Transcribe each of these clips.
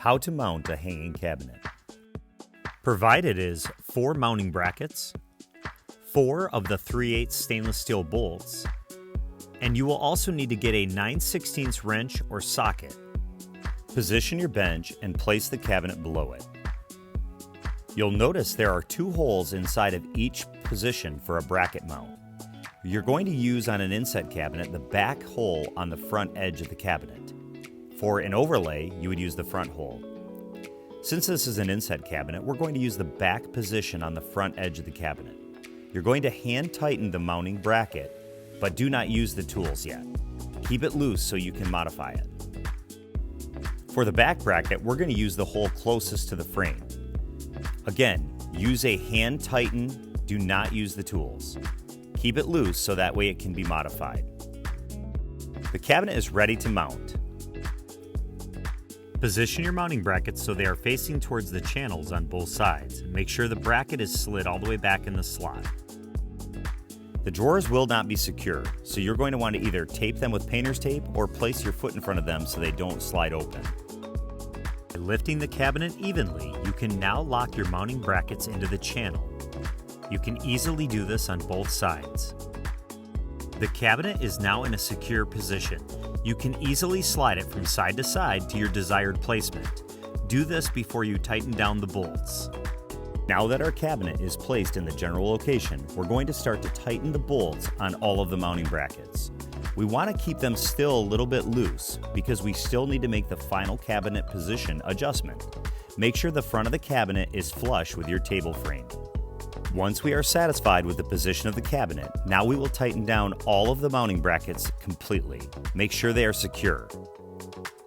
How to mount a hanging cabinet. Provided is 4 mounting brackets, 4 of the 3/8 stainless steel bolts, and you will also need to get a 9/16 wrench or socket. Position your bench and place the cabinet below it. You'll notice there are 2 holes inside of each position for a bracket mount. You're going to use on an inset cabinet the back hole on the front edge of the cabinet. For an overlay, you would use the front hole. Since this is an inset cabinet, we're going to use the back position on the front edge of the cabinet. You're going to hand tighten the mounting bracket, but do not use the tools yet. Keep it loose so you can modify it. For the back bracket, we're going to use the hole closest to the frame. Again, use a hand tighten, do not use the tools. Keep it loose so that way it can be modified. The cabinet is ready to mount. Position your mounting brackets so they are facing towards the channels on both sides. Make sure the bracket is slid all the way back in the slot. The drawers will not be secure, so you're going to want to either tape them with painter's tape or place your foot in front of them so they don't slide open. By lifting the cabinet evenly, you can now lock your mounting brackets into the channel. You can easily do this on both sides. The cabinet is now in a secure position. You can easily slide it from side to side to your desired placement. Do this before you tighten down the bolts. Now that our cabinet is placed in the general location, we're going to start to tighten the bolts on all of the mounting brackets. We want to keep them still a little bit loose because we still need to make the final cabinet position adjustment. Make sure the front of the cabinet is flush with your table frame. Once we are satisfied with the position of the cabinet, now we will tighten down all of the mounting brackets completely. Make sure they are secure.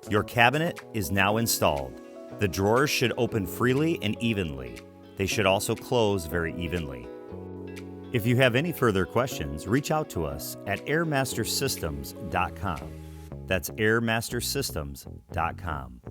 Your cabinet is now installed. The drawers should open freely and evenly. They should also close very evenly. If you have any further questions, reach out to us at airmastersystems.com. That's airmastersystems.com.